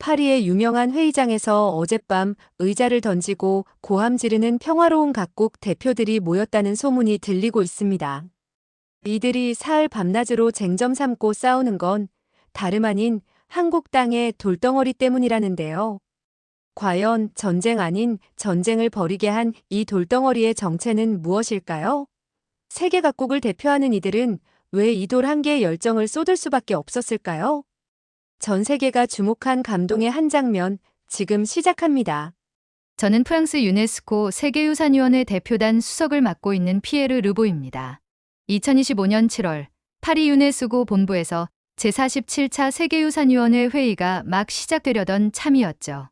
파리의 유명한 회의장에서 어젯밤 의자를 던지고 고함 지르는 평화로운 각국 대표들이 모였다는 소문이 들리고 있습니다. 이들이 사흘 밤낮으로 쟁점 삼고 싸우는 건 다름 아닌 한국 땅의 돌덩어리 때문이라는데요. 과연 전쟁 아닌 전쟁을 벌이게 한 이 돌덩어리의 정체는 무엇일까요? 세계 각국을 대표하는 이들은 왜 이 돌 한 개의 열정을 쏟을 수밖에 없었을까요? 전 세계가 주목한 감동의 한 장면, 지금 시작합니다. 저는 프랑스 유네스코 세계유산위원회 대표단 수석을 맡고 있는 피에르 르보입니다. 2025년 7월 파리 유네스코 본부에서 제47차 세계유산위원회 회의가 막 시작되려던 참이었죠.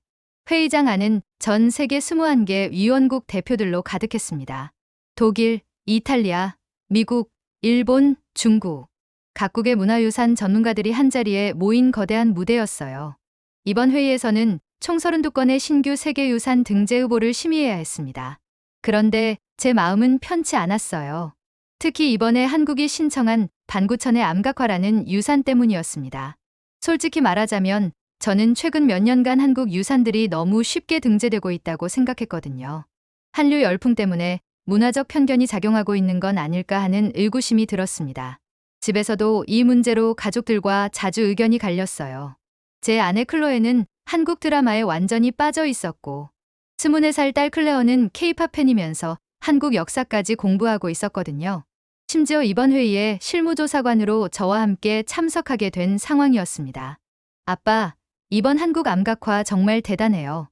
회의장 안은 전 세계 21개 위원국 대표들로 가득했습니다. 독일, 이탈리아, 미국, 일본, 중국. 각국의 문화유산 전문가들이 한자리에 모인 거대한 무대였어요. 이번 회의에서는 총 32건의 신규 세계유산 등재 후보를 심의해야 했습니다. 그런데 제 마음은 편치 않았어요. 특히 이번에 한국이 신청한 반구천의 암각화라는 유산 때문이었습니다. 솔직히 말하자면 저는 최근 몇 년간 한국 유산들이 너무 쉽게 등재되고 있다고 생각했거든요. 한류 열풍 때문에 문화적 편견이 작용하고 있는 건 아닐까 하는 의구심이 들었습니다. 집에서도 이 문제로 가족들과 자주 의견이 갈렸어요. 제 아내 클로에는 한국 드라마에 완전히 빠져 있었고 24살 딸 클레어는 K-팝 팬이면서 한국 역사까지 공부하고 있었거든요. 심지어 이번 회의에 실무조사관으로 저와 함께 참석하게 된 상황이었습니다. 아빠, 이번 한국 암각화 정말 대단해요.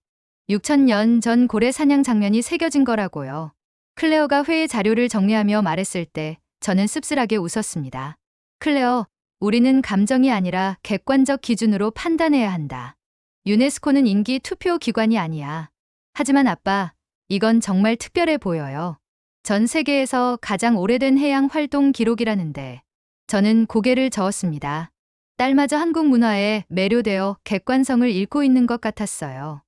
6,000년 전 고래 사냥 장면이 새겨진 거라고요. 클레어가 회의 자료를 정리하며 말했을 때 저는 씁쓸하게 웃었습니다. 클레어, 우리는 감정이 아니라 객관적 기준으로 판단해야 한다. 유네스코는 인기 투표 기관이 아니야. 하지만 아빠, 이건 정말 특별해 보여요. 전 세계에서 가장 오래된 해양 활동 기록이라는데. 저는 고개를 저었습니다. 딸마저 한국 문화에 매료되어 객관성을 잃고 있는 것 같았어요.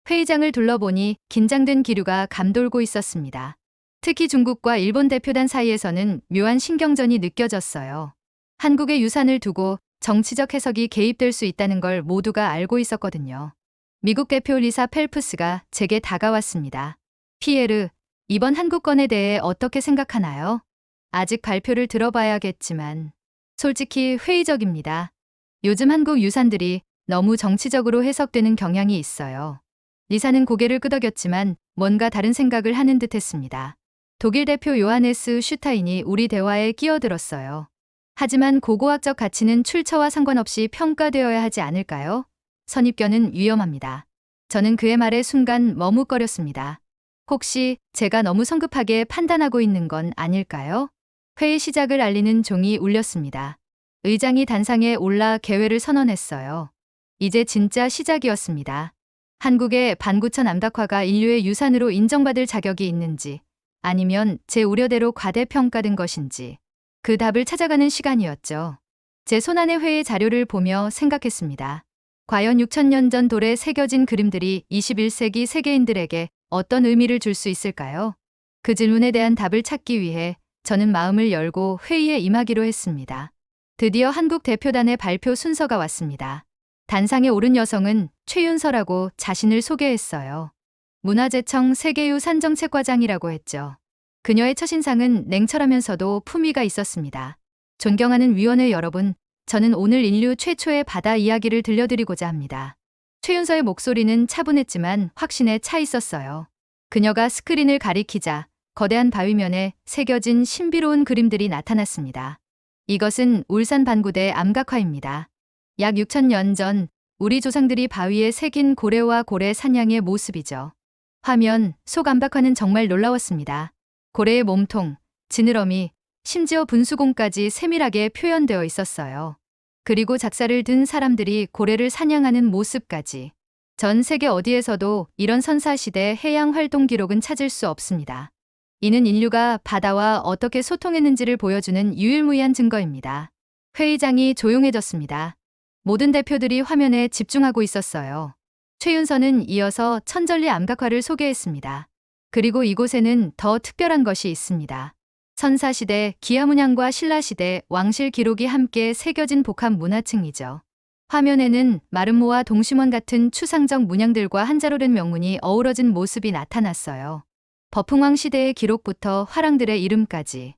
회의장을 둘러보니 긴장된 기류가 감돌고 있었습니다. 특히 중국과 일본 대표단 사이에서는 묘한 신경전이 느껴졌어요. 한국의 유산을 두고 정치적 해석이 개입될 수 있다는 걸 모두가 알고 있었거든요. 미국 대표 리사 펠프스가 제게 다가왔습니다. 피에르, 이번 한국건에 대해 어떻게 생각하나요? 아직 발표를 들어봐야겠지만 솔직히 회의적입니다. 요즘 한국 유산들이 너무 정치적으로 해석되는 경향이 있어요. 리사는 고개를 끄덕였지만 뭔가 다른 생각을 하는 듯했습니다. 독일 대표 요하네스 슈타인이 우리 대화에 끼어들었어요. 하지만 고고학적 가치는 출처와 상관없이 평가되어야 하지 않을까요? 선입견은 위험합니다. 저는 그의 말에 순간 머뭇거렸습니다. 혹시 제가 너무 성급하게 판단하고 있는 건 아닐까요? 회의 시작을 알리는 종이 울렸습니다. 의장이 단상에 올라 개회를 선언했어요. 이제 진짜 시작이었습니다. 한국의 반구천 암각화가 인류의 유산으로 인정받을 자격이 있는지 아니면 제 우려대로 과대평가된 것인지 그 답을 찾아가는 시간이었죠. 제 손안의 회의 자료를 보며 생각했습니다. 과연 6,000년 전 돌에 새겨진 그림들이 21세기 세계인들에게 어떤 의미를 줄 수 있을까요? 그 질문에 대한 답을 찾기 위해 저는 마음을 열고 회의에 임하기로 했습니다. 드디어 한국 대표단의 발표 순서가 왔습니다. 단상에 오른 여성은 최윤서라고 자신을 소개했어요. 문화재청 세계유산정책과장이라고 했죠. 그녀의 첫인상은 냉철하면서도 품위가 있었습니다. 존경하는 위원회 여러분, 저는 오늘 인류 최초의 바다 이야기를 들려드리고자 합니다. 최윤서의 목소리는 차분했지만 확신에 차 있었어요. 그녀가 스크린을 가리키자 거대한 바위면에 새겨진 신비로운 그림들이 나타났습니다. 이것은 울산 반구대 암각화입니다. 약 6,000년 전 우리 조상들이 바위에 새긴 고래와 고래 사냥의 모습이죠. 화면 속 암각화는 정말 놀라웠습니다. 고래의 몸통, 지느러미, 심지어 분수공까지 세밀하게 표현되어 있었어요. 그리고 작사를 든 사람들이 고래를 사냥하는 모습까지. 전 세계 어디에서도 이런 선사시대 해양 활동 기록은 찾을 수 없습니다. 이는 인류가 바다와 어떻게 소통했는지를 보여주는 유일무이한 증거입니다. 회의장이 조용해졌습니다. 모든 대표들이 화면에 집중하고 있었어요. 최윤서는 이어서 천절리 암각화를 소개했습니다. 그리고 이곳에는 더 특별한 것이 있습니다. 선사시대, 기아문양과 신라시대, 왕실 기록이 함께 새겨진 복합 문화층이죠. 화면에는 마름모와 동심원 같은 추상적 문양들과 한자로 된 명문이 어우러진 모습이 나타났어요. 버풍왕 시대의 기록부터 화랑들의 이름까지.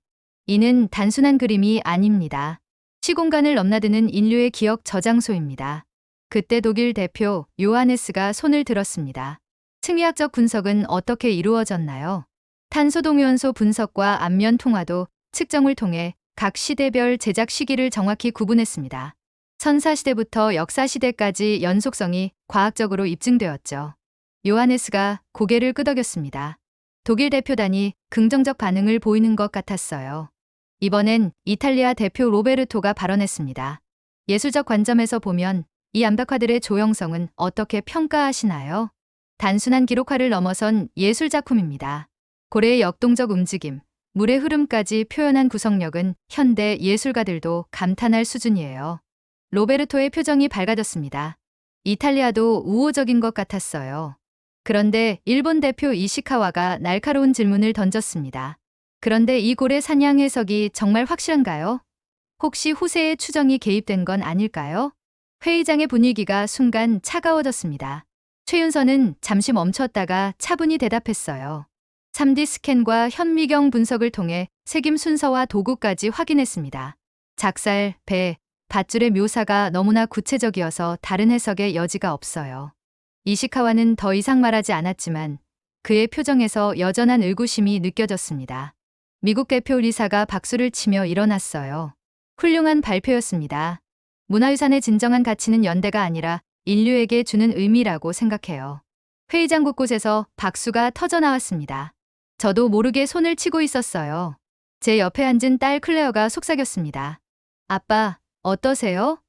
이는 단순한 그림이 아닙니다. 시공간을 넘나드는 인류의 기억 저장소입니다. 그때 독일 대표 요하네스가 손을 들었습니다. 층위학적 분석은 어떻게 이루어졌나요? 탄소 동위원소 분석과 안면 통화도 측정을 통해 각 시대별 제작 시기를 정확히 구분했습니다. 선사시대부터 역사시대까지 연속성이 과학적으로 입증되었죠. 요하네스가 고개를 끄덕였습니다. 독일 대표단이 긍정적 반응을 보이는 것 같았어요. 이번엔 이탈리아 대표 로베르토가 발언했습니다. 예술적 관점에서 보면 이 암벽화들의 조형성은 어떻게 평가하시나요? 단순한 기록화를 넘어선 예술작품입니다. 고래의 역동적 움직임, 물의 흐름까지 표현한 구성력은 현대 예술가들도 감탄할 수준이에요. 로베르토의 표정이 밝아졌습니다. 이탈리아도 우호적인 것 같았어요. 그런데 일본 대표 이시카와가 날카로운 질문을 던졌습니다. 그런데 이 고래 사냥 해석이 정말 확실한가요? 혹시 후세의 추정이 개입된 건 아닐까요? 회의장의 분위기가 순간 차가워졌습니다. 최윤서는 잠시 멈췄다가 차분히 대답했어요. 3D 스캔과 현미경 분석을 통해 색임 순서와 도구까지 확인했습니다. 작살, 배, 밧줄의 묘사가 너무나 구체적이어서 다른 해석의 여지가 없어요. 이시카와는 더 이상 말하지 않았지만 그의 표정에서 여전한 의구심이 느껴졌습니다. 미국 대표 리사가 박수를 치며 일어났어요. 훌륭한 발표였습니다. 문화유산의 진정한 가치는 연대가 아니라 인류에게 주는 의미라고 생각해요. 회의장 곳곳에서 박수가 터져나왔습니다. 저도 모르게 손을 치고 있었어요. 제 옆에 앉은 딸 클레어가 속삭였습니다. 아빠, 어떠세요?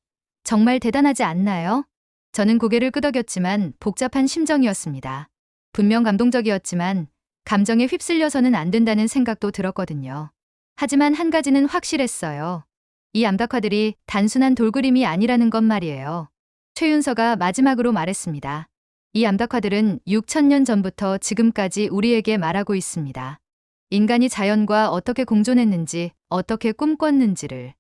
정말 대단하지 않나요? 저는 고개를 끄덕였지만 복잡한 심정이었습니다. 분명 감동적이었지만 감정에 휩쓸려서는 안 된다는 생각도 들었거든요. 하지만 한 가지는 확실했어요. 이 암벽화들이 단순한 돌그림이 아니라는 것 말이에요. 최윤서가 마지막으로 말했습니다. 이 암벽화들은 6,000년 전부터 지금까지 우리에게 말하고 있습니다. 인간이 자연과 어떻게 공존했는지, 어떻게 꿈꿨는지를.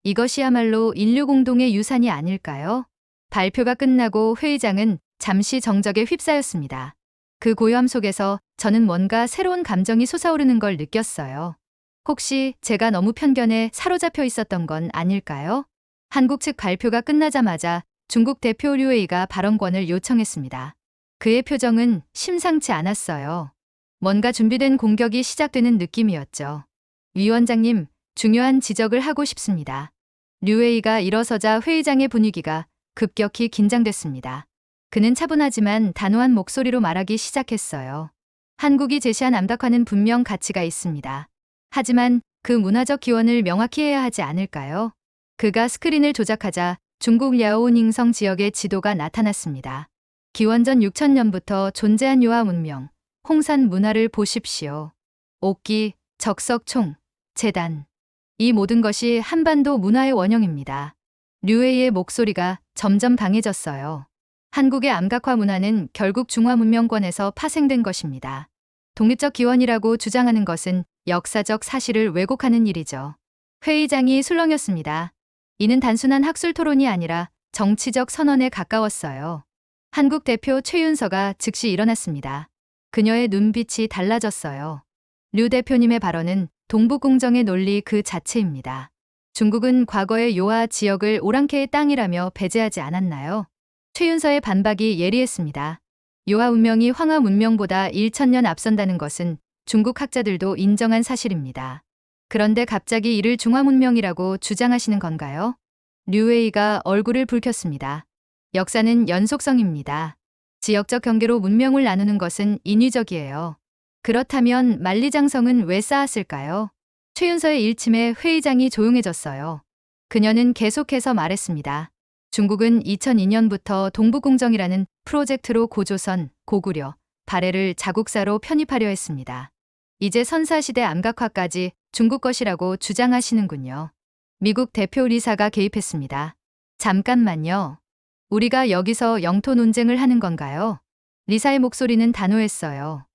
이것이야말로 인류 공동의 유산이 아닐까요? 발표가 끝나고 회의장은 잠시 정적에 휩싸였습니다. 그 고요함 속에서 저는 뭔가 새로운 감정이 솟아오르는 걸 느꼈어요. 혹시 제가 너무 편견에 사로잡혀 있었던 건 아닐까요? 한국 측 발표가 끝나자마자 중국 대표 류웨이가 발언권을 요청했습니다. 그의 표정은 심상치 않았어요. 뭔가 준비된 공격이 시작되는 느낌이었죠. 위원장님, 중요한 지적을 하고 싶습니다. 류웨이가 일어서자 회의장의 분위기가 급격히 긴장됐습니다. 그는 차분하지만 단호한 목소리로 말하기 시작했어요. 한국이 제시한 암벽화는 분명 가치가 있습니다. 하지만 그 문화적 기원을 명확히 해야 하지 않을까요? 그가 스크린을 조작하자 중국 랴오닝성 지역의 지도가 나타났습니다. 기원전 6,000년부터 존재한 요하 문명, 홍산 문화를 보십시오. 옥기, 적석총, 재단. 이 모든 것이 한반도 문화의 원형입니다. 류웨이의 목소리가 점점 강해졌어요. 한국의 암각화 문화는 결국 중화 문명권에서 파생된 것입니다. 독립적 기원이라고 주장하는 것은 역사적 사실을 왜곡하는 일이죠. 회의장이 술렁였습니다. 이는 단순한 학술 토론이 아니라 정치적 선언에 가까웠어요. 한국 대표 최윤서가 즉시 일어났습니다. 그녀의 눈빛이 달라졌어요. 류 대표님의 발언은 동북공정의 논리 그 자체입니다. 중국은 과거의 요하 지역을 오랑캐의 땅이라며 배제하지 않았나요? 최윤서의 반박이 예리했습니다. 요하 문명이 황하 문명보다 1,000년 앞선다는 것은 중국 학자들도 인정한 사실입니다. 그런데 갑자기 이를 중화 문명이라고 주장하시는 건가요? 류웨이가 얼굴을 붉혔습니다. 역사는 연속성입니다. 지역적 경계로 문명을 나누는 것은 인위적이에요. 그렇다면 만리장성은 왜 쌓았을까요? 최윤서의 일침에 회의장이 조용해졌어요. 그녀는 계속해서 말했습니다. 중국은 2002년부터 동북공정이라는 프로젝트로 고조선, 고구려, 발해를 자국사로 편입하려 했습니다. 이제 선사시대 암각화까지 중국 것이라고 주장하시는군요. 미국 대표 리사가 개입했습니다. 잠깐만요. 우리가 여기서 영토 논쟁을 하는 건가요? 리사의 목소리는 단호했어요.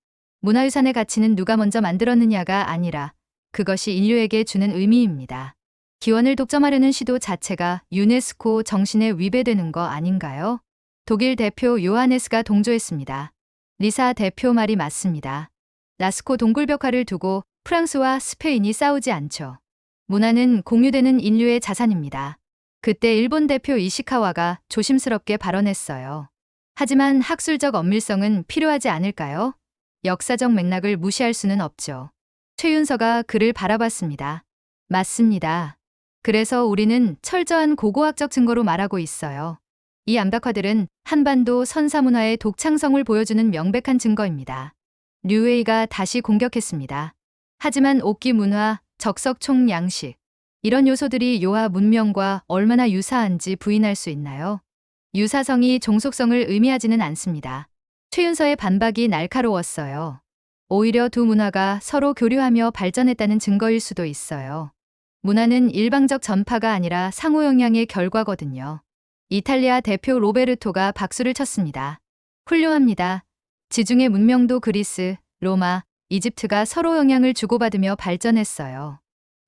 문화유산의 가치는 누가 먼저 만들었느냐가 아니라 그것이 인류에게 주는 의미입니다. 기원을 독점하려는 시도 자체가 유네스코 정신에 위배되는 거 아닌가요? 독일 대표 요하네스가 동조했습니다. 리사 대표 말이 맞습니다. 라스코 동굴벽화를 두고 프랑스와 스페인이 싸우지 않죠. 문화는 공유되는 인류의 자산입니다. 그때 일본 대표 이시카와가 조심스럽게 발언했어요. 하지만 학술적 엄밀성은 필요하지 않을까요? 역사적 맥락을 무시할 수는 없죠. 최윤서가 그를 바라봤습니다. 맞습니다. 그래서 우리는 철저한 고고학적 증거로 말하고 있어요. 이 암벽화들은 한반도 선사문화의 독창성을 보여주는 명백한 증거입니다. 류웨이가 다시 공격했습니다. 하지만 옥기 문화, 적석총 양식, 이런 요소들이 요하 문명과 얼마나 유사한지 부인할 수 있나요? 유사성이 종속성을 의미하지는 않습니다. 최윤서의 반박이 날카로웠어요. 오히려 두 문화가 서로 교류하며 발전했다는 증거일 수도 있어요. 문화는 일방적 전파가 아니라 상호 영향의 결과거든요. 이탈리아 대표 로베르토가 박수를 쳤습니다. 훌륭합니다. 지중해 문명도 그리스, 로마, 이집트가 서로 영향을 주고받으며 발전했어요.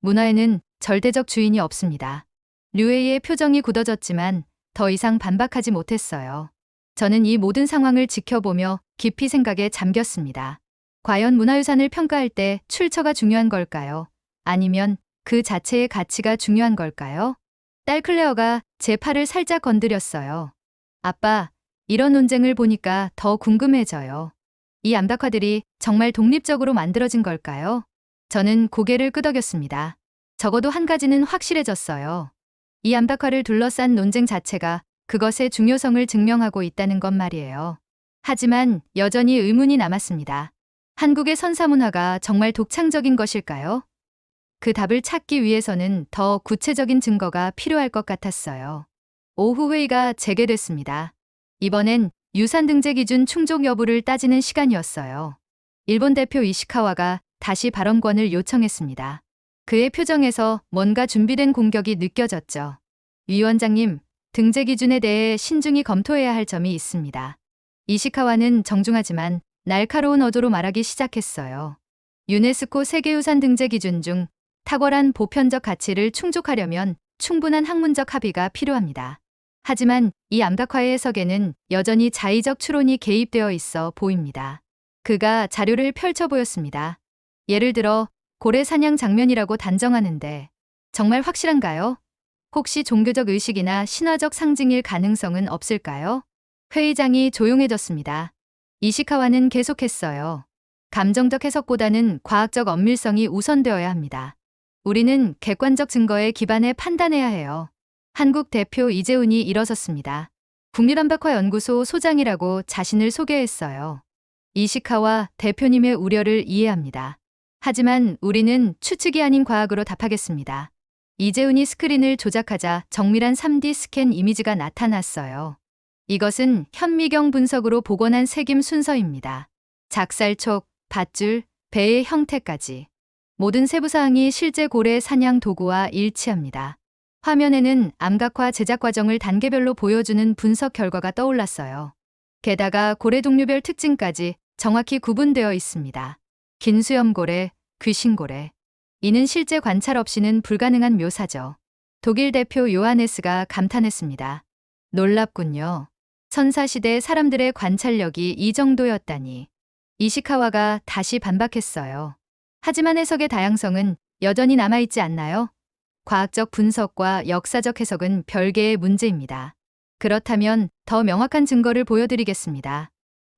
문화에는 절대적 주인이 없습니다. 류웨이의 표정이 굳어졌지만 더 이상 반박하지 못했어요. 저는 이 모든 상황을 지켜보며 깊이 생각에 잠겼습니다. 과연 문화유산을 평가할 때 출처가 중요한 걸까요? 아니면 그 자체의 가치가 중요한 걸까요? 딸 클레어가 제 팔을 살짝 건드렸어요. 아빠, 이런 논쟁을 보니까 더 궁금해져요. 이 암벽화들이 정말 독립적으로 만들어진 걸까요? 저는 고개를 끄덕였습니다. 적어도 한 가지는 확실해졌어요. 이 암벽화를 둘러싼 논쟁 자체가 그것의 중요성을 증명하고 있다는 것 말이에요. 하지만 여전히 의문이 남았습니다. 한국의 선사문화가 정말 독창적인 것일까요? 그 답을 찾기 위해서는 더 구체적인 증거가 필요할 것 같았어요. 오후 회의가 재개됐습니다. 이번엔 유산 등재 기준 충족 여부를 따지는 시간이었어요. 일본 대표 이시카와가 다시 발언권을 요청했습니다. 그의 표정에서 뭔가 준비된 공격이 느껴졌죠. 위원장님, 등재 기준에 대해 신중히 검토해야 할 점이 있습니다. 이시카와는 정중하지만 날카로운 어조로 말하기 시작했어요. 유네스코 세계유산 등재 기준 중 탁월한 보편적 가치를 충족하려면 충분한 학문적 합의가 필요합니다. 하지만 이 암벽화의 해석에는 여전히 자의적 추론이 개입되어 있어 보입니다. 그가 자료를 펼쳐 보였습니다. 예를 들어 고래 사냥 장면이라고 단정하는데 정말 확실한가요? 혹시 종교적 의식이나 신화적 상징일 가능성은 없을까요? 회의장이 조용해졌습니다. 이시카와는 계속했어요. 감정적 해석보다는 과학적 엄밀성이 우선되어야 합니다. 우리는 객관적 증거에 기반해 판단해야 해요. 한국 대표 이재훈이 일어섰습니다. 국립암벽화연구소 소장이라고 자신을 소개했어요. 이시카와 대표님의 우려를 이해합니다. 하지만 우리는 추측이 아닌 과학으로 답하겠습니다. 이재훈이 스크린을 조작하자 정밀한 3D 스캔 이미지가 나타났어요. 이것은 현미경 분석으로 복원한 색임 순서입니다. 작살촉, 밧줄, 배의 형태까지. 모든 세부사항이 실제 고래 사냥 도구와 일치합니다. 화면에는 암각화 제작 과정을 단계별로 보여주는 분석 결과가 떠올랐어요. 게다가 고래 종류별 특징까지 정확히 구분되어 있습니다. 긴 수염고래, 귀신고래. 이는 실제 관찰 없이는 불가능한 묘사죠. 독일 대표 요하네스가 감탄했습니다. 놀랍군요. 선사시대 사람들의 관찰력이 이 정도였다니. 이시카와가 다시 반박했어요. 하지만 해석의 다양성은 여전히 남아있지 않나요? 과학적 분석과 역사적 해석은 별개의 문제입니다. 그렇다면 더 명확한 증거를 보여드리겠습니다.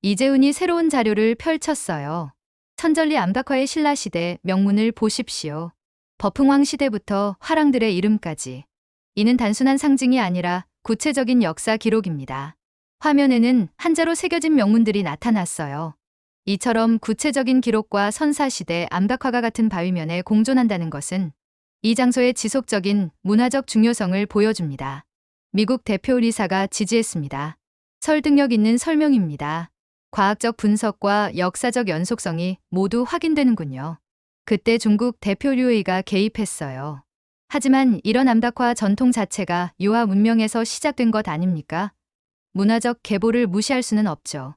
이재훈이 새로운 자료를 펼쳤어요. 천절리 암각화의 신라시대 명문을 보십시오. 버풍왕 시대부터 화랑들의 이름까지. 이는 단순한 상징이 아니라 구체적인 역사 기록입니다. 화면에는 한자로 새겨진 명문들이 나타났어요. 이처럼 구체적인 기록과 선사시대 암각화가 같은 바위면에 공존한다는 것은 이 장소의 지속적인 문화적 중요성을 보여줍니다. 미국 대표 리사가 지지했습니다. 설득력 있는 설명입니다. 과학적 분석과 역사적 연속성이 모두 확인되는군요. 그때 중국 대표 류웨이가 개입했어요. 하지만 이런 암각화 전통 자체가 유화 문명에서 시작된 것 아닙니까? 문화적 계보를 무시할 수는 없죠.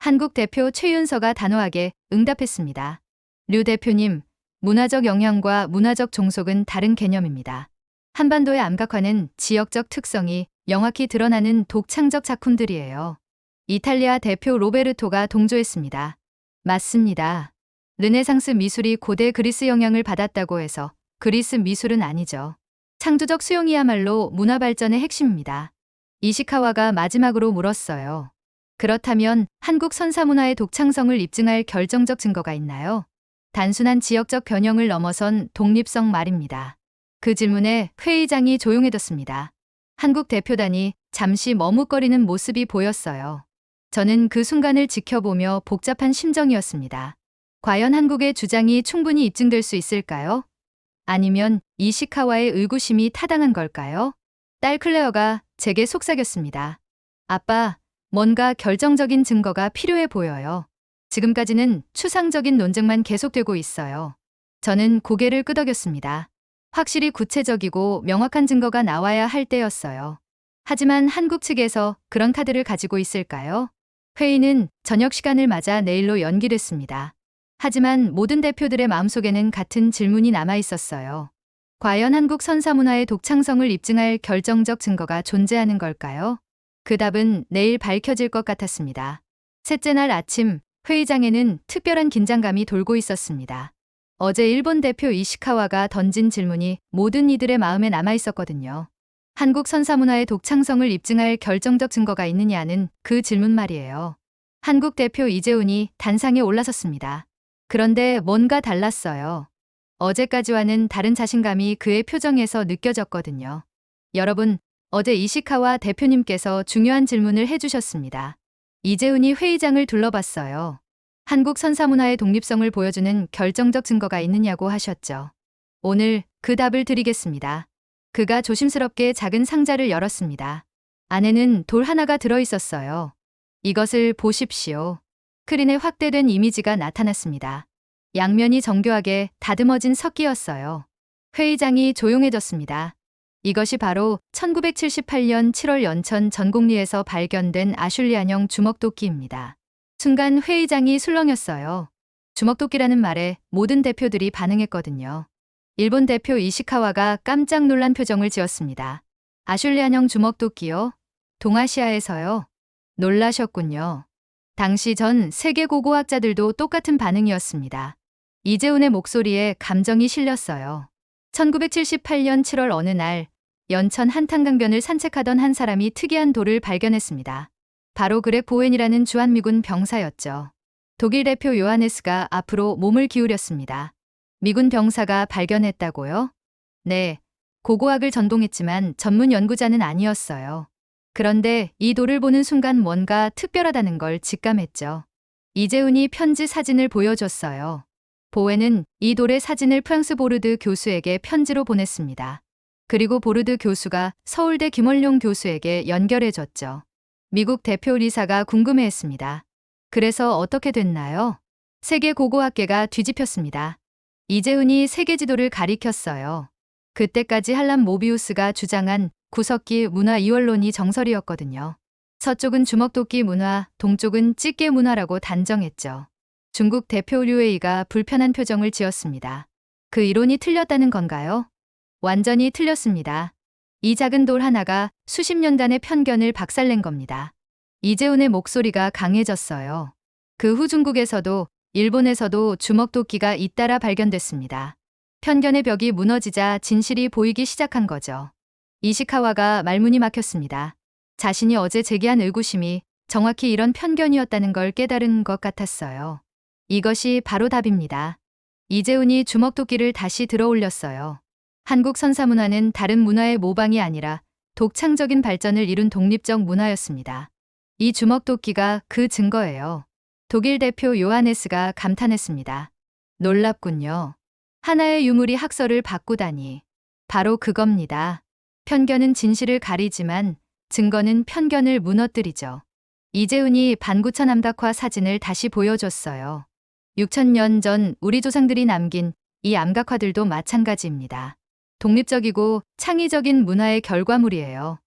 한국 대표 최윤서가 단호하게 응답했습니다. 류 대표님, 문화적 영향과 문화적 종속은 다른 개념입니다. 한반도의 암각화는 지역적 특성이 명확히 드러나는 독창적 작품들이에요. 이탈리아 대표 로베르토가 동조했습니다. 맞습니다. 르네상스 미술이 고대 그리스 영향을 받았다고 해서 그리스 미술은 아니죠. 창조적 수용이야말로 문화 발전의 핵심입니다. 이시카와가 마지막으로 물었어요. 그렇다면 한국 선사문화의 독창성을 입증할 결정적 증거가 있나요? 단순한 지역적 변형을 넘어선 독립성 말입니다. 그 질문에 회의장이 조용해졌습니다. 한국 대표단이 잠시 머뭇거리는 모습이 보였어요. 저는 그 순간을 지켜보며 복잡한 심정이었습니다. 과연 한국의 주장이 충분히 입증될 수 있을까요? 아니면 이시카와의 의구심이 타당한 걸까요? 딸 클레어가 제게 속삭였습니다. 아빠, 뭔가 결정적인 증거가 필요해 보여요. 지금까지는 추상적인 논증만 계속되고 있어요. 저는 고개를 끄덕였습니다. 확실히 구체적이고 명확한 증거가 나와야 할 때였어요. 하지만 한국 측에서 그런 카드를 가지고 있을까요? 회의는 저녁 시간을 맞아 내일로 연기됐습니다. 하지만 모든 대표들의 마음속에는 같은 질문이 남아 있었어요. 과연 한국 선사문화의 독창성을 입증할 결정적 증거가 존재하는 걸까요? 그 답은 내일 밝혀질 것 같았습니다. 셋째 날 아침, 회의장에는 특별한 긴장감이 돌고 있었습니다. 어제 일본 대표 이시카와가 던진 질문이 모든 이들의 마음에 남아 있었거든요. 한국 선사문화의 독창성을 입증할 결정적 증거가 있느냐는 그 질문 말이에요. 한국 대표 이재훈이 단상에 올라섰습니다. 그런데 뭔가 달랐어요. 어제까지와는 다른 자신감이 그의 표정에서 느껴졌거든요. 여러분, 어제 이시카와 대표님께서 중요한 질문을 해주셨습니다. 이재훈이 회의장을 둘러봤어요. 한국 선사문화의 독립성을 보여주는 결정적 증거가 있느냐고 하셨죠. 오늘 그 답을 드리겠습니다. 그가 조심스럽게 작은 상자를 열었습니다. 안에는 돌 하나가 들어있었어요. 이것을 보십시오. 스크린에 확대된 이미지가 나타났습니다. 양면이 정교하게 다듬어진 석기였어요. 회의장이 조용해졌습니다. 이것이 바로 1978년 7월 연천 전곡리에서 발견된 아슐리안형 주먹도끼입니다. 순간 회의장이 술렁였어요. 주먹도끼라는 말에 모든 대표들이 반응했거든요. 일본 대표 이시카와가 깜짝 놀란 표정을 지었습니다. 아슐리안형 주먹도끼요? 동아시아에서요? 놀라셨군요. 당시 전 세계 고고학자들도 똑같은 반응이었습니다. 이재훈의 목소리에 감정이 실렸어요. 1978년 7월 어느 날 연천 한탄강변을 산책하던 한 사람이 특이한 돌을 발견했습니다. 바로 그렉 보웬이라는 주한미군 병사였죠. 독일 대표 요하네스가 앞으로 몸을 기울였습니다. 미군 병사가 발견했다고요? 네, 고고학을 전공했지만 전문 연구자는 아니었어요. 그런데 이 돌을 보는 순간 뭔가 특별하다는 걸 직감했죠. 이재훈이 편지 사진을 보여줬어요. 보웬은 이 돌의 사진을 프랑스 보르드 교수에게 편지로 보냈습니다. 그리고 보르드 교수가 서울대 김원룡 교수에게 연결해줬죠. 미국 대표 리사가 궁금해했습니다. 그래서 어떻게 됐나요? 세계 고고학계가 뒤집혔습니다. 이재훈이 세계 지도를 가리켰어요. 그때까지 할람 모비우스가 주장한 구석기 문화 이원론이 정설이었거든요. 서쪽은 주먹도끼 문화, 동쪽은 찌개 문화라고 단정했죠. 중국 대표 류웨이가 불편한 표정을 지었습니다. 그 이론이 틀렸다는 건가요? 완전히 틀렸습니다. 이 작은 돌 하나가 수십 년간의 편견을 박살낸 겁니다. 이재훈의 목소리가 강해졌어요. 그 후 중국에서도 일본에서도 주먹도끼가 잇따라 발견됐습니다. 편견의 벽이 무너지자 진실이 보이기 시작한 거죠. 이시카와가 말문이 막혔습니다. 자신이 어제 제기한 의구심이 정확히 이런 편견이었다는 걸 깨달은 것 같았어요. 이것이 바로 답입니다. 이재훈이 주먹도끼를 다시 들어올렸어요. 한국 선사문화는 다른 문화의 모방이 아니라 독창적인 발전을 이룬 독립적 문화였습니다. 이 주먹도끼가 그 증거예요. 독일 대표 요하네스가 감탄했습니다. 놀랍군요. 하나의 유물이 학설을 바꾸다니. 바로 그겁니다. 편견은 진실을 가리지만 증거는 편견을 무너뜨리죠. 이재훈이 반구천 암각화 사진을 다시 보여줬어요. 6,000년 전 우리 조상들이 남긴 이 암각화들도 마찬가지입니다. 독립적이고 창의적인 문화의 결과물이에요.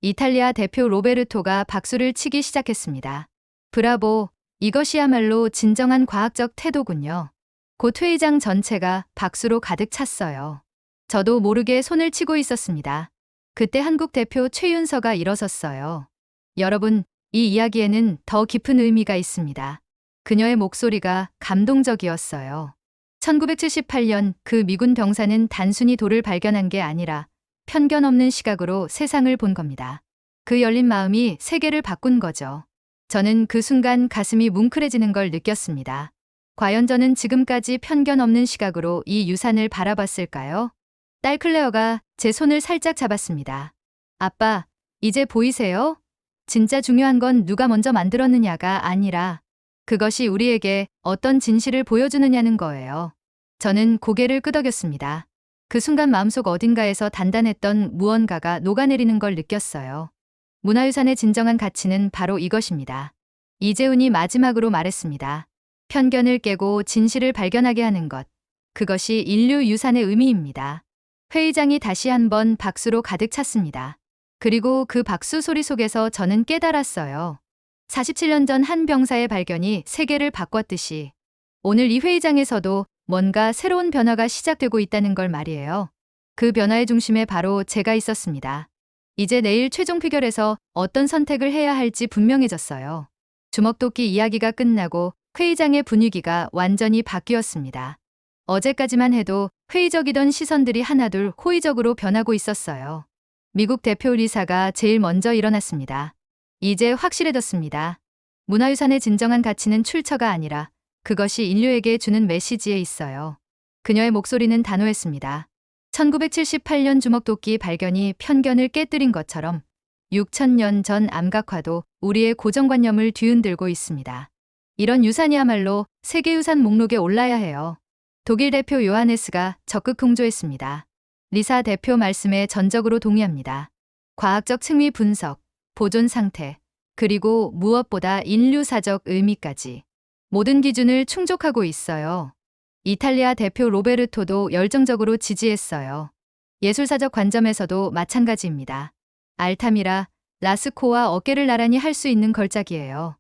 이탈리아 대표 로베르토가 박수를 치기 시작했습니다. 브라보, 이것이야말로 진정한 과학적 태도군요. 곧 회의장 전체가 박수로 가득 찼어요. 저도 모르게 손을 치고 있었습니다. 그때 한국 대표 최윤서가 일어섰어요. 여러분, 이 이야기에는 더 깊은 의미가 있습니다. 그녀의 목소리가 감동적이었어요. 1978년 그 미군 병사는 단순히 돌을 발견한 게 아니라 편견 없는 시각으로 세상을 본 겁니다. 그 열린 마음이 세계를 바꾼 거죠. 저는 그 순간 가슴이 뭉클해지는 걸 느꼈습니다. 과연 저는 지금까지 편견 없는 시각으로 이 유산을 바라봤을까요? 딸 클레어가 제 손을 살짝 잡았습니다. 아빠, 이제 보이세요? 진짜 중요한 건 누가 먼저 만들었느냐가 아니라 그것이 우리에게 어떤 진실을 보여주느냐는 거예요. 저는 고개를 끄덕였습니다. 그 순간 마음속 어딘가에서 단단했던 무언가가 녹아내리는 걸 느꼈어요. 문화유산의 진정한 가치는 바로 이것입니다. 이재훈이 마지막으로 말했습니다. 편견을 깨고 진실을 발견하게 하는 것. 그것이 인류 유산의 의미입니다. 회의장이 다시 한번 박수로 가득 찼습니다. 그리고 그 박수 소리 속에서 저는 깨달았어요. 47년 전 한 병사의 발견이 세계를 바꿨듯이 오늘 이 회의장에서도 뭔가 새로운 변화가 시작되고 있다는 걸 말이에요. 그 변화의 중심에 바로 제가 있었습니다. 이제 내일 최종 피결에서 어떤 선택을 해야 할지 분명해졌어요. 주먹도끼 이야기가 끝나고 회의장의 분위기가 완전히 바뀌었습니다. 어제까지만 해도 회의적이던 시선들이 하나둘 호의적으로 변하고 있었어요. 미국 대표 리사가 제일 먼저 일어났습니다. 이제 확실해졌습니다. 문화유산의 진정한 가치는 출처가 아니라 그것이 인류에게 주는 메시지에 있어요. 그녀의 목소리는 단호했습니다. 1978년 주먹도끼 발견이 편견을 깨뜨린 것처럼 6000년 전 암각화도 우리의 고정관념을 뒤흔들고 있습니다. 이런 유산이야말로 세계유산 목록에 올라야 해요. 독일 대표 요하네스가 적극 홍조했습니다. 리사 대표 말씀에 전적으로 동의합니다. 과학적 측미 분석, 보존 상태, 그리고 무엇보다 인류사적 의미까지 모든 기준을 충족하고 있어요. 이탈리아 대표 로베르토도 열정적으로 지지했어요. 예술사적 관점에서도 마찬가지입니다. 알타미라, 라스코와 어깨를 나란히 할 수 있는 걸작이에요.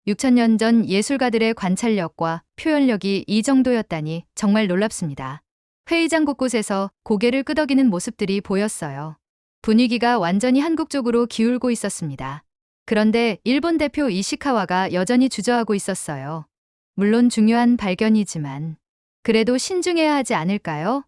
6000년 전 예술가들의 관찰력과 표현력이 이 정도였다니 정말 놀랍습니다. 회의장 곳곳에서 고개를 끄덕이는 모습들이 보였어요. 분위기가 완전히 한국 쪽으로 기울고 있었습니다. 그런데 일본 대표 이시카와가 여전히 주저하고 있었어요. 물론 중요한 발견이지만 그래도 신중해야 하지 않을까요?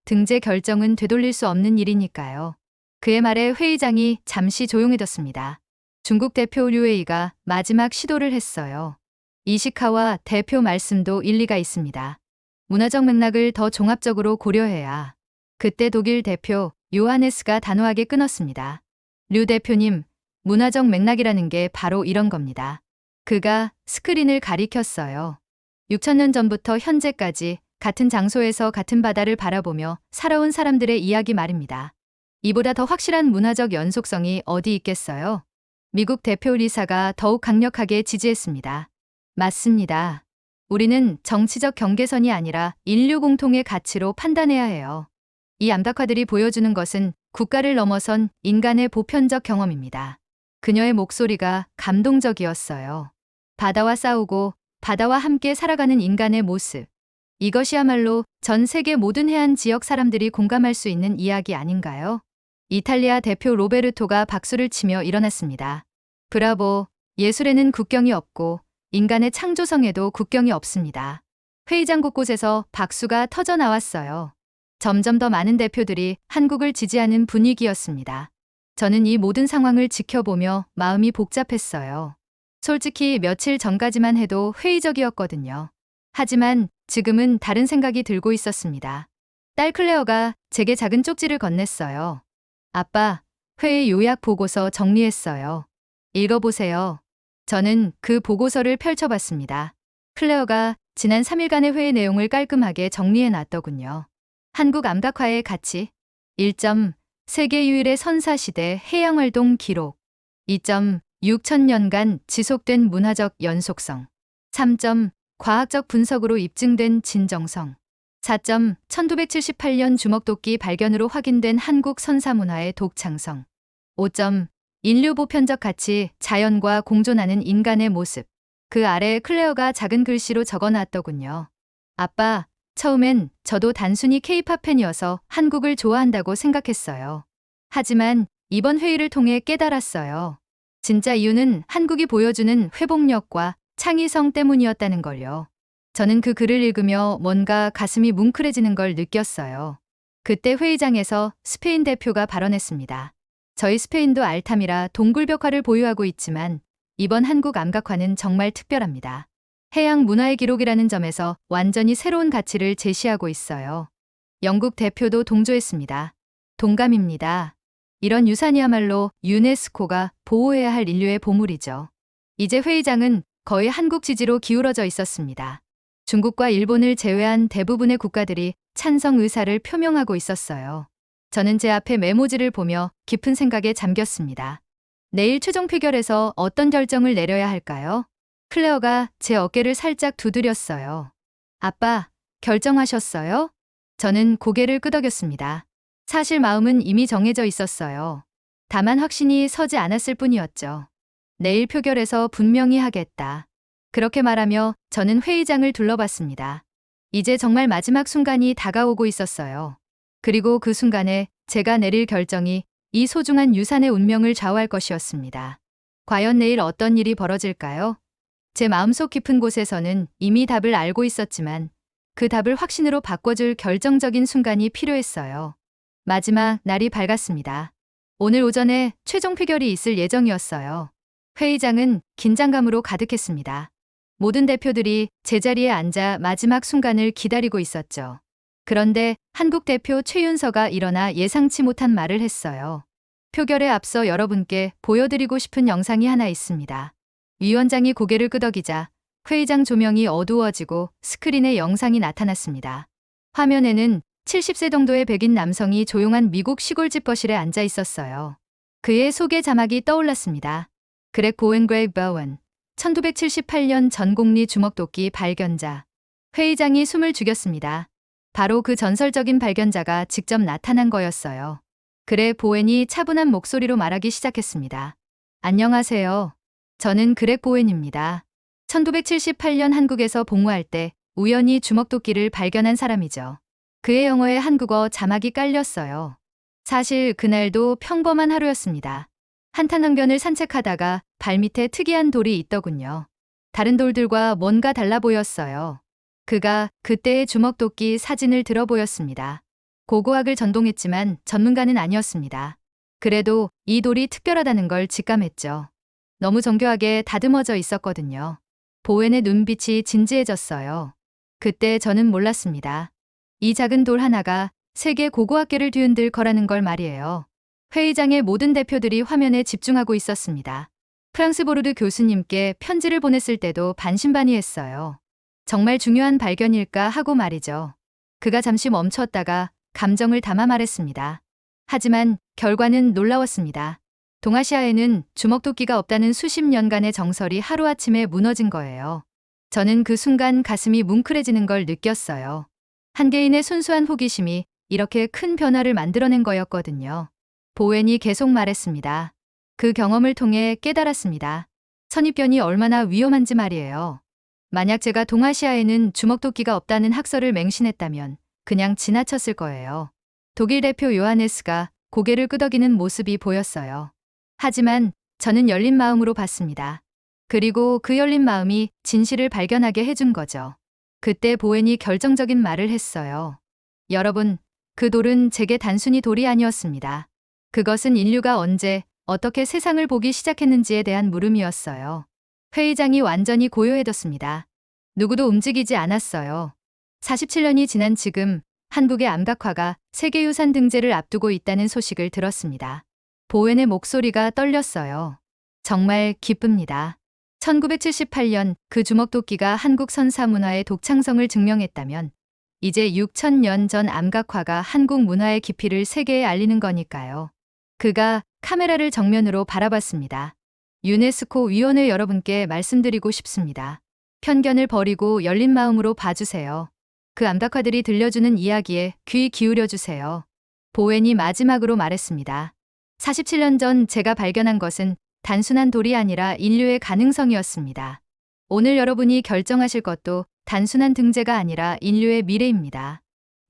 등재 결정은 되돌릴 수 없는 일이니까요. 그의 말에 회의장이 잠시 조용해졌습니다. 중국 대표 류웨이가 마지막 시도를 했어요. 이시카와 대표 말씀도 일리가 있습니다. 문화적 맥락을 더 종합적으로 고려해야. 그때 독일 대표 요하네스가 단호하게 끊었습니다. 류 대표님, 문화적 맥락이라는 게 바로 이런 겁니다. 그가 스크린을 가리켰어요. 6000년 전부터 현재까지 같은 장소에서 같은 바다를 바라보며 살아온 사람들의 이야기 말입니다. 이보다 더 확실한 문화적 연속성이 어디 있겠어요? 미국 대표 리사가 더욱 강력하게 지지했습니다. 맞습니다. 우리는 정치적 경계선이 아니라 인류 공통의 가치로 판단해야 해요. 이 암각화들이 보여주는 것은 국가를 넘어선 인간의 보편적 경험입니다. 그녀의 목소리가 감동적이었어요. 바다와 싸우고 바다와 함께 살아가는 인간의 모습. 이것이야말로 전 세계 모든 해안 지역 사람들이 공감할 수 있는 이야기 아닌가요? 이탈리아 대표 로베르토가 박수를 치며 일어났습니다. 브라보, 예술에는 국경이 없고 인간의 창조성에도 국경이 없습니다. 회의장 곳곳에서 박수가 터져 나왔어요. 점점 더 많은 대표들이 한국을 지지하는 분위기였습니다. 저는 이 모든 상황을 지켜보며 마음이 복잡했어요. 솔직히 며칠 전까지만 해도 회의적이었거든요. 하지만 지금은 다른 생각이 들고 있었습니다. 딸 클레어가 제게 작은 쪽지를 건넸어요. 아빠, 회의 요약 보고서 정리했어요. 읽어보세요. 저는 그 보고서를 펼쳐봤습니다. 클레어가 지난 3일간의 회의 내용을 깔끔하게 정리해놨더군요. 한국 암각화의 가치 1점, 세계 유일의 선사시대 해양활동 기록 2점, 6000년간 지속된 문화적 연속성 3점, 과학적 분석으로 입증된 진정성 4점, 1978년 주먹도끼 발견으로 확인된 한국 선사문화의 독창성 5점, 인류 보편적 가치, 자연과 공존하는 인간의 모습. 그 아래 클레어가 작은 글씨로 적어놨더군요. 아빠, 처음엔 저도 단순히 K-팝 팬이어서 한국을 좋아한다고 생각했어요. 하지만 이번 회의를 통해 깨달았어요. 진짜 이유는 한국이 보여주는 회복력과 창의성 때문이었다는 걸요. 저는 그 글을 읽으며 뭔가 가슴이 뭉클해지는 걸 느꼈어요. 그때 회의장에서 스페인 대표가 발언했습니다. 저희 스페인도 알타미라 동굴벽화를 보유하고 있지만 이번 한국 암각화는 정말 특별합니다. 해양 문화의 기록이라는 점에서 완전히 새로운 가치를 제시하고 있어요. 영국 대표도 동조했습니다. 동감입니다. 이런 유산이야말로 유네스코가 보호해야 할 인류의 보물이죠. 이제 회의장은 거의 한국 지지로 기울어져 있었습니다. 중국과 일본을 제외한 대부분의 국가들이 찬성 의사를 표명하고 있었어요. 저는 제 앞에 메모지를 보며 깊은 생각에 잠겼습니다. 내일 최종 표결에서 어떤 결정을 내려야 할까요? 클레어가 제 어깨를 살짝 두드렸어요. 아빠, 결정하셨어요? 저는 고개를 끄덕였습니다. 사실 마음은 이미 정해져 있었어요. 다만 확신이 서지 않았을 뿐이었죠. 내일 표결에서 분명히 하겠다. 그렇게 말하며 저는 회의장을 둘러봤습니다. 이제 정말 마지막 순간이 다가오고 있었어요. 그리고 그 순간에 제가 내릴 결정이 이 소중한 유산의 운명을 좌우할 것이었습니다. 과연 내일 어떤 일이 벌어질까요? 제 마음속 깊은 곳에서는 이미 답을 알고 있었지만 그 답을 확신으로 바꿔줄 결정적인 순간이 필요했어요. 마지막 날이 밝았습니다. 오늘 오전에 최종 표결이 있을 예정이었어요. 회의장은 긴장감으로 가득했습니다. 모든 대표들이 제자리에 앉아 마지막 순간을 기다리고 있었죠. 그런데 한국 대표 최윤서가 일어나 예상치 못한 말을 했어요. 표결에 앞서 여러분께 보여드리고 싶은 영상이 하나 있습니다. 위원장이 고개를 끄덕이자 회의장 조명이 어두워지고 스크린에 영상이 나타났습니다. 화면에는 70세 정도의 백인 남성이 조용한 미국 시골집 거실에 앉아 있었어요. 그의 소개 자막이 떠올랐습니다. 그렉 보웬 그레이그 바원, 1978년 전곡리 주먹도끼 발견자. 회의장이 숨을 죽였습니다. 바로 그 전설적인 발견자가 직접 나타난 거였어요. 그렉 보웬이 차분한 목소리로 말하기 시작했습니다. 안녕하세요. 저는 그렉 보웬입니다. 1978년 한국에서 복무할 때 우연히 주먹도끼를 발견한 사람이죠. 그의 영어에 한국어 자막이 깔렸어요. 사실 그날도 평범한 하루였습니다. 한탄강변을 산책하다가 발밑에 특이한 돌이 있더군요. 다른 돌들과 뭔가 달라 보였어요. 그가 그때의 주먹도끼 사진을 들어 보였습니다. 고고학을 전공했지만 전문가는 아니었습니다. 그래도 이 돌이 특별하다는 걸 직감했죠. 너무 정교하게 다듬어져 있었거든요. 보웬의 눈빛이 진지해졌어요. 그때 저는 몰랐습니다. 이 작은 돌 하나가 세계 고고학계를 뒤흔들 거라는 걸 말이에요. 회의장의 모든 대표들이 화면에 집중하고 있었습니다. 프랑스 보르드 교수님께 편지를 보냈을 때도 반신반의했어요. 정말 중요한 발견일까 하고 말이죠. 그가 잠시 멈췄다가 감정을 담아 말했습니다. 하지만 결과는 놀라웠습니다. 동아시아에는 주먹도끼가 없다는 수십 년간의 정설이 하루아침에 무너진 거예요. 저는 그 순간 가슴이 뭉클해지는 걸 느꼈어요. 한 개인의 순수한 호기심이 이렇게 큰 변화를 만들어낸 거였거든요. 보웬이 계속 말했습니다. 그 경험을 통해 깨달았습니다. 선입견이 얼마나 위험한지 말이에요. 만약 제가 동아시아에는 주먹도끼가 없다는 학설을 맹신했다면 그냥 지나쳤을 거예요. 독일 대표 요하네스가 고개를 끄덕이는 모습이 보였어요. 하지만 저는 열린 마음으로 봤습니다. 그리고 그 열린 마음이 진실을 발견하게 해준 거죠. 그때 보웬이 결정적인 말을 했어요. 여러분, 그 돌은 제게 단순히 돌이 아니었습니다. 그것은 인류가 언제, 어떻게 세상을 보기 시작했는지에 대한 물음이었어요. 회의장이 완전히 고요해졌습니다. 누구도 움직이지 않았어요. 47년이 지난 지금 한국의 암각화가 세계유산 등재를 앞두고 있다는 소식을 들었습니다. 보웬의 목소리가 떨렸어요. 정말 기쁩니다. 1978년 그 주먹도끼가 한국 선사 문화의 독창성을 증명했다면 이제 6,000년 전 암각화가 한국 문화의 깊이를 세계에 알리는 거니까요. 그가 카메라를 정면으로 바라봤습니다. 유네스코 위원회 여러분께 말씀드리고 싶습니다. 편견을 버리고 열린 마음으로 봐주세요. 그 암각화들이 들려주는 이야기에 귀 기울여주세요. 보웬이 마지막으로 말했습니다. 47년 전 제가 발견한 것은 단순한 돌이 아니라 인류의 가능성이었습니다. 오늘 여러분이 결정하실 것도 단순한 등재가 아니라 인류의 미래입니다.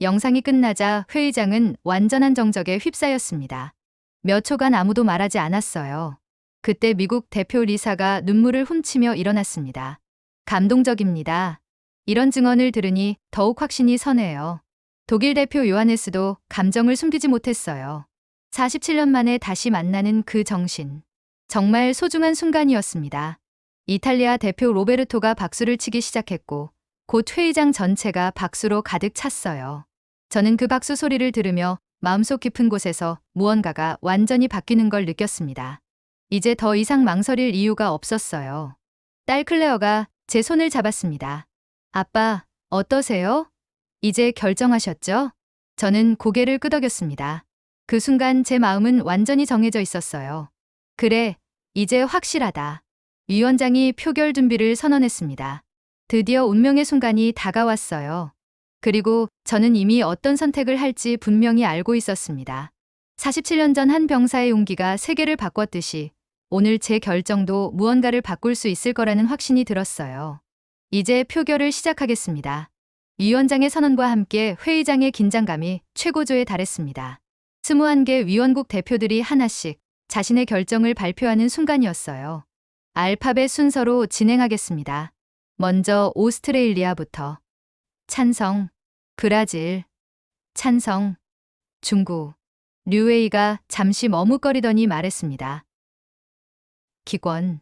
영상이 끝나자 회의장은 완전한 정적에 휩싸였습니다. 몇 초간 아무도 말하지 않았어요. 그때 미국 대표 리사가 눈물을 훔치며 일어났습니다. 감동적입니다. 이런 증언을 들으니 더욱 확신이 서네요. 독일 대표 요하네스도 감정을 숨기지 못했어요. 47년 만에 다시 만나는 그 정신. 정말 소중한 순간이었습니다. 이탈리아 대표 로베르토가 박수를 치기 시작했고 곧 회의장 전체가 박수로 가득 찼어요. 저는 그 박수 소리를 들으며 마음속 깊은 곳에서 무언가가 완전히 바뀌는 걸 느꼈습니다. 이제 더 이상 망설일 이유가 없었어요. 딸 클레어가 제 손을 잡았습니다. 아빠, 어떠세요? 이제 결정하셨죠? 저는 고개를 끄덕였습니다. 그 순간 제 마음은 완전히 정해져 있었어요. 그래, 이제 확실하다. 위원장이 표결 준비를 선언했습니다. 드디어 운명의 순간이 다가왔어요. 그리고 저는 이미 어떤 선택을 할지 분명히 알고 있었습니다. 47년 전 한 병사의 용기가 세계를 바꿨듯이 오늘 제 결정도 무언가를 바꿀 수 있을 거라는 확신이 들었어요. 이제 표결을 시작하겠습니다. 위원장의 선언과 함께 회의장의 긴장감이 최고조에 달했습니다. 21개 위원국 대표들이 하나씩 자신의 결정을 발표하는 순간이었어요. 알파벳 순서로 진행하겠습니다. 먼저 오스트레일리아부터. 찬성. 브라질. 찬성. 중국. 류웨이가 잠시 머뭇거리더니 말했습니다. 기권.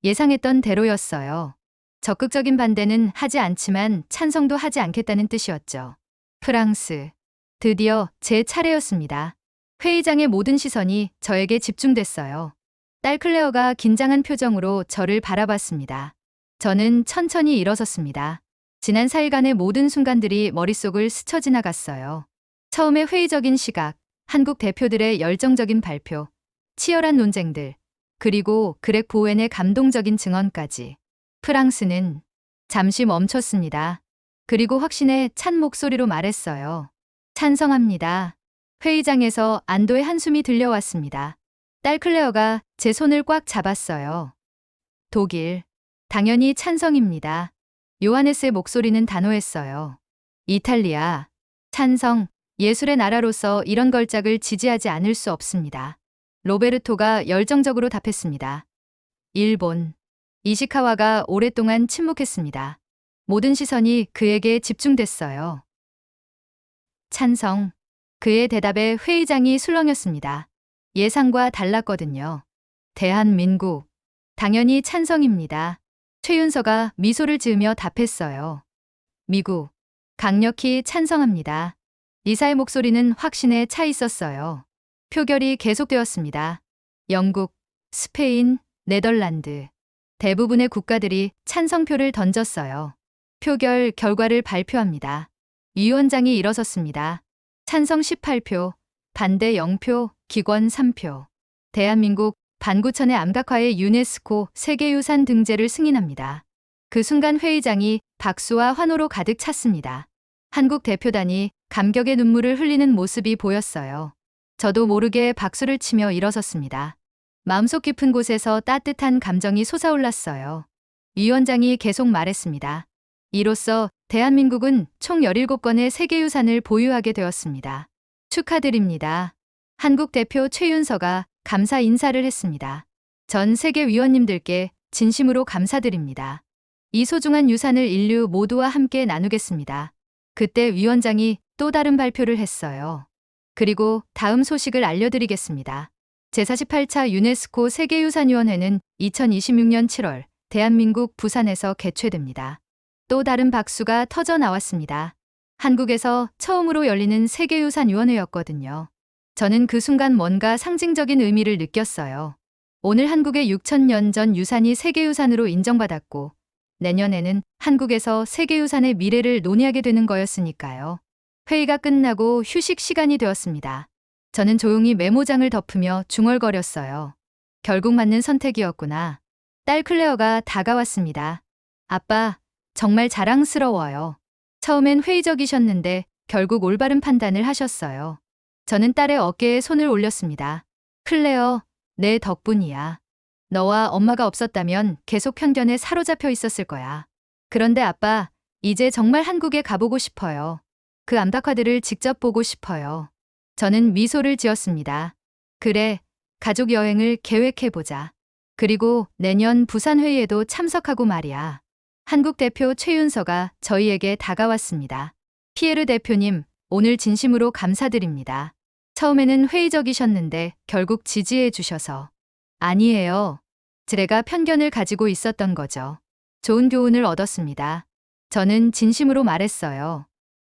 예상했던 대로였어요. 적극적인 반대는 하지 않지만 찬성도 하지 않겠다는 뜻이었죠. 프랑스. 드디어 제 차례였습니다. 회의장의 모든 시선이 저에게 집중됐어요. 딸 클레어가 긴장한 표정으로 저를 바라봤습니다. 저는 천천히 일어섰습니다. 지난 4일간의 모든 순간들이 머릿속을 스쳐 지나갔어요. 처음에 회의적인 시각, 한국 대표들의 열정적인 발표, 치열한 논쟁들, 그리고 그렉 보웬의 감동적인 증언까지. 프랑스는 잠시 멈췄습니다. 그리고 확신에 찬 목소리로 말했어요. 찬성합니다. 회의장에서 안도의 한숨이 들려왔습니다. 딸 클레어가 제 손을 꽉 잡았어요. 독일. 당연히 찬성입니다. 요하네스의 목소리는 단호했어요. 이탈리아. 찬성. 예술의 나라로서 이런 걸작을 지지하지 않을 수 없습니다. 로베르토가 열정적으로 답했습니다. 일본. 이시카와가 오랫동안 침묵했습니다. 모든 시선이 그에게 집중됐어요. 찬성. 그의 대답에 회의장이 술렁였습니다. 예상과 달랐거든요. 대한민국. 당연히 찬성입니다. 최윤서가 미소를 지으며 답했어요. 미국. 강력히 찬성합니다. 리사의 목소리는 확신에 차 있었어요. 표결이 계속되었습니다. 영국, 스페인, 네덜란드. 대부분의 국가들이 찬성표를 던졌어요. 표결 결과를 발표합니다. 위원장이 일어섰습니다. 찬성 18표, 반대 0표, 기권 3표. 대한민국 반구천의 암각화의 유네스코 세계유산 등재를 승인합니다. 그 순간 회의장이 박수와 환호로 가득 찼습니다. 한국 대표단이 감격의 눈물을 흘리는 모습이 보였어요. 저도 모르게 박수를 치며 일어섰습니다. 마음속 깊은 곳에서 따뜻한 감정이 솟아올랐어요. 위원장이 계속 말했습니다. 이로써 대한민국은 총 17건의 세계유산을 보유하게 되었습니다. 축하드립니다. 한국 대표 최윤서가 감사 인사를 했습니다. 전 세계 위원님들께 진심으로 감사드립니다. 이 소중한 유산을 인류 모두와 함께 나누겠습니다. 그때 위원장이 또 다른 발표를 했어요. 그리고 다음 소식을 알려드리겠습니다. 제48차 유네스코 세계유산위원회는 2026년 7월 대한민국 부산에서 개최됩니다. 또 다른 박수가 터져 나왔습니다. 한국에서 처음으로 열리는 세계유산위원회였거든요. 저는 그 순간 뭔가 상징적인 의미를 느꼈어요. 오늘 한국의 6,000년 전 유산이 세계유산으로 인정받았고 내년에는 한국에서 세계유산의 미래를 논의하게 되는 거였으니까요. 회의가 끝나고 휴식 시간이 되었습니다. 저는 조용히 메모장을 덮으며 중얼거렸어요. 결국 맞는 선택이었구나. 딸 클레어가 다가왔습니다. 아빠, 정말 자랑스러워요. 처음엔 회의적이셨는데 결국 올바른 판단을 하셨어요. 저는 딸의 어깨에 손을 올렸습니다. 클레어, 내 덕분이야. 너와 엄마가 없었다면 계속 편견에 사로잡혀 있었을 거야. 그런데 아빠, 이제 정말 한국에 가보고 싶어요. 그 암벽화들을 직접 보고 싶어요. 저는 미소를 지었습니다. 그래, 가족 여행을 계획해보자. 그리고 내년 부산회의에도 참석하고 말이야. 한국 대표 최윤서가 저희에게 다가왔습니다. 피에르 대표님, 오늘 진심으로 감사드립니다. 처음에는 회의적이셨는데 결국 지지해 주셔서. 아니에요. 제가 편견을 가지고 있었던 거죠. 좋은 교훈을 얻었습니다. 저는 진심으로 말했어요.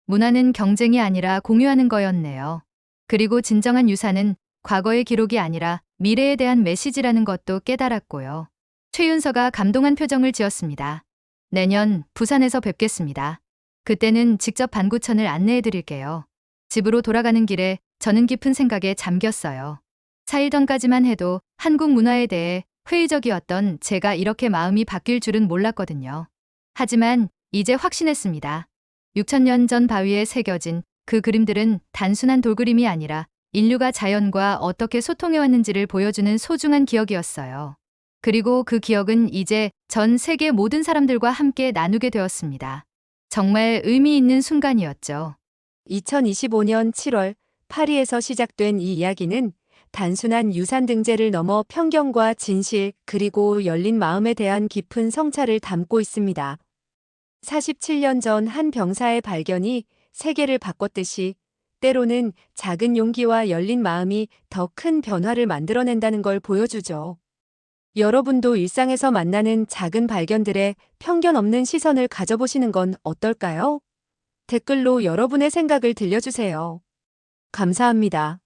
문화는 경쟁이 아니라 공유하는 거였네요. 그리고 진정한 유산은 과거의 기록이 아니라 미래에 대한 메시지라는 것도 깨달았고요. 최윤서가 감동한 표정을 지었습니다. 내년 부산에서 뵙겠습니다. 그때는 직접 반구천을 안내해 드릴게요. 집으로 돌아가는 길에 저는 깊은 생각에 잠겼어요. 4일 전까지만 해도 한국 문화에 대해 회의적이었던 제가 이렇게 마음이 바뀔 줄은 몰랐거든요. 하지만 이제 확신했습니다. 6,000년 전 바위에 새겨진 그 그림들은 단순한 돌그림이 아니라 인류가 자연과 어떻게 소통해왔는지를 보여주는 소중한 기억이었어요. 그리고 그 기억은 이제 전 세계 모든 사람들과 함께 나누게 되었습니다. 정말 의미 있는 순간이었죠. 2025년 7월 파리에서 시작된 이 이야기는 단순한 유산 등재를 넘어 편견과 진실 그리고 열린 마음에 대한 깊은 성찰을 담고 있습니다. 47년 전 한 병사의 발견이 세계를 바꿨듯이 때로는 작은 용기와 열린 마음이 더 큰 변화를 만들어낸다는 걸 보여주죠. 여러분도 일상에서 만나는 작은 발견들에 편견 없는 시선을 가져보시는 건 어떨까요? 댓글로 여러분의 생각을 들려주세요. 감사합니다.